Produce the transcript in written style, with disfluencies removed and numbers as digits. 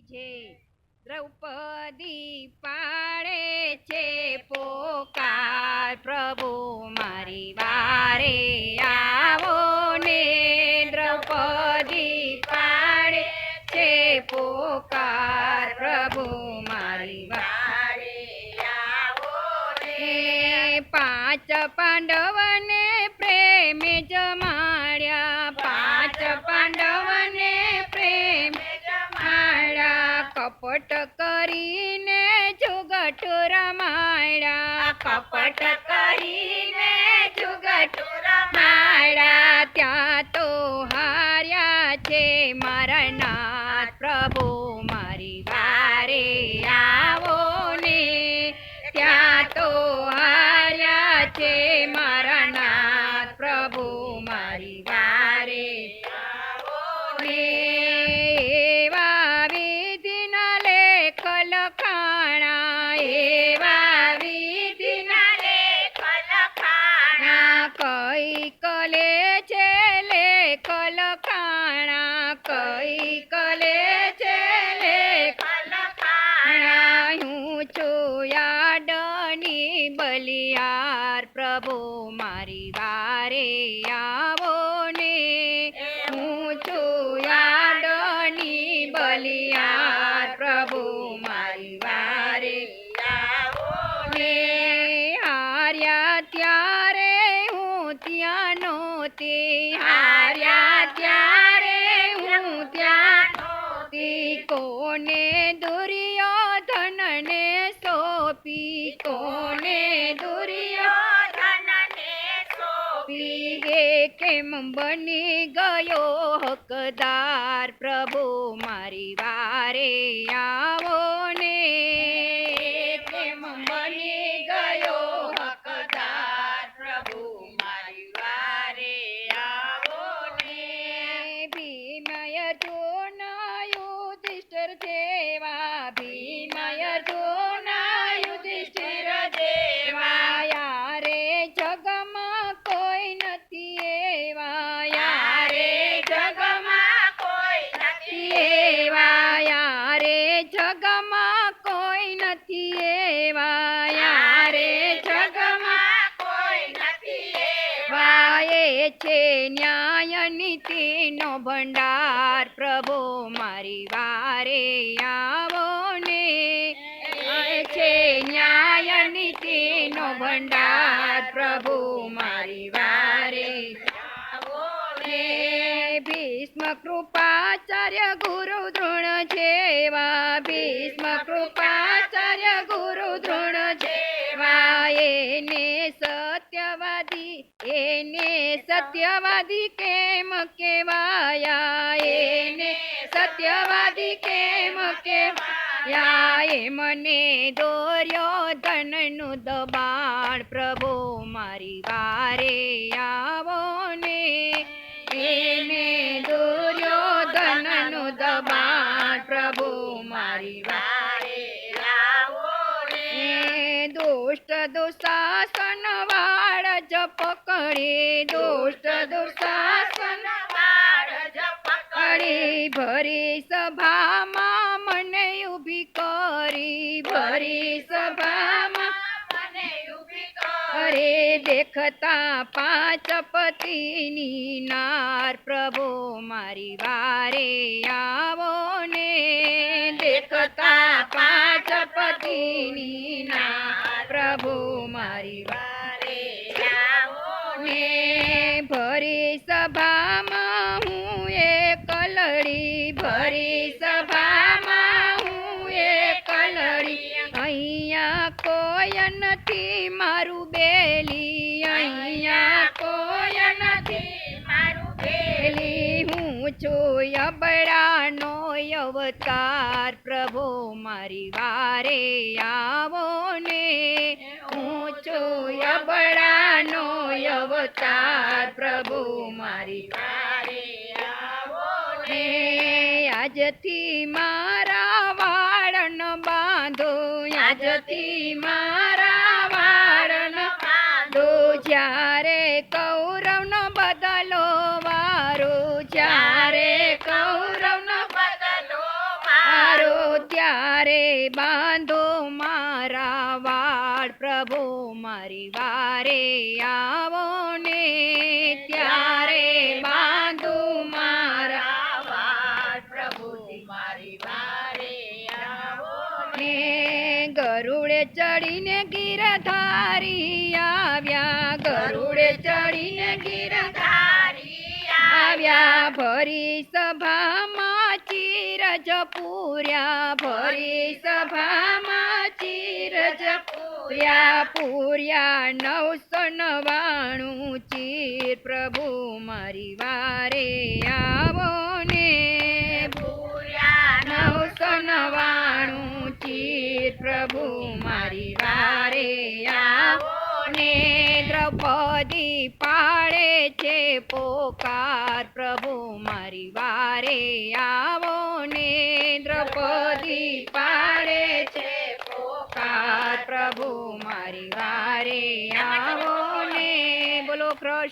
જે દ્રૌપદી પાડે છે પોકાર, પ્રભુ મારી વારે આવો ને. દ્રૌપદી પાડે છે પોકાર, પ્રભુ મારી વારે આવો ને. પાંચ પાંડવને પ્રેમે જમાડ્યા, પાંચ પાંડવને પ્રેમે જમાડ્યા. કપટ કરીને જુગટ રમાડ્યા, કપટ કરીને જુગટ રમાડ્યા. ત્યાં તો હાર્યા છે મારા નાથ, પ્રભુ મારી વારે આવો ને. ત્યાં તો હાર્યા છે મારા નાથ, પ્રભુ મારી વારે આવો ને. એવા વિધિના લેખ લખાણા, એવા વિધિના લેખ લખાણા. કઈ કલે છે લેખ લખાણા, કઈ કલે છે લેખ લખાણા. હું છું યાડની બલિયાર, પ્રભુ મારી વારે આવો ને. હું છું યાડની બલિયાર, પ્રભુ મારી વારે આવો ને. હાર્યા ત્યારે હું ત્યાં નહોતી, હાર્યા ત્યારે હું ત્યાં નહોતી. કોને દુર્યોધનને સોંપી, કોને દુર્યોધનને સોંપી. એ કેમ બની ગયો હકદાર, પ્રભુ મારી વારે આવો ને. કેમ બની ગયો હકદાર, પ્રભુ મારી વારે આવો ને. ભીમ અર્જુન યુધિષ્ઠિર જેવા, ભીમ અર્જુન યુધિષ્ઠિર જેવા. યારે જગમાં કોઈ નથી એવા, યારે જગમાં કોઈ નથી એવા. યારે જગમાં કોઈ નથી એવા, યારે જગમાં કોઈ નથી એવા. એ છે ન્યાય નીતિનો ભંડાર, પ્રભુ મારી વારે આવો ને. એ છે ન્યાય નીતિનો ભંડાર, પ્રભુ મારી વારે આવો ને. ભીષ્મ કૃપાચાર્ય ગુરુ દ્રોણ જેવા, ભીષ્મ કૃપાચાર્ય ગુરુ દ્રોણ જેવા. એને સત્યવાદી કેમ કેવાયા, એને સત્યવાદી કેમ કેવાયા. એ મને દુર્યોધનનું દબાણ, પ્રભુ મારી વારે આવો ને. એને દુર્યોધનનું દબાણ, પ્રભુ મારી વારે આવો ને. દુષ્ટ દુશાસન વાળ જ પકડી, દુષ્ટ દુશાસન વાળ જ પકડી. ભરી સભામાં મને ઊભી કરી, ભરી સભામાં મને ઊભી કરી. દેખતા પાંચ પતિની નાર, પ્રભુ મારી વારે આવો ને. દેખતા પાંચ પતિની નાર, પ્રભુ મારી વારે આવો ને. ભરી સભામાં હું એક લડી, ભરી સભામાં હું એક લડી. અહીંયા કોઈ નથી મારું બેલી, અહીંયા કોઈ નથી મારું બેલી. હું છું અબળાનો અવતાર, પ્રભુ મારી વારે આવો ને. હું છું અબળાનો અવતાર, પ્રભુ મારી વારે આવો ને. આજથી મારા વાળન બાંધો, આજથી મારા વાળન બાંધો. જ્યારે કૌરવનો બદલો વારો, જ્યારે કૌરવનો બદલો વારો. ત્યારે બાંધો મારા વાળ પ્રભુ મારી વારે આવો ને ત્યારે બાંધો મારા વાળ પ્રભુ મારી વારે આવો ને ગરુડે ચડીને ગિરધારી આવ્યા ગરુડે ચડીને ગિરધારી આવ્યા ભરી સભામાં ચીરજ પૂર્યા ભરી સભામાં ચીરજ પૂર્યા 999 ચીર પ્રભુ મારી વારે આવો ને પૂર્યા 999 ચીર પ્રભુ મારી વારે આવો ને દ્રૌપદી પાડે છે પોકાર પ્રભુ મારી વારે આવો ને દ્રૌપદી પાડે છે પોકાર પ્રભુ મારી વારે આવો ને બોલો કૃષ્ણ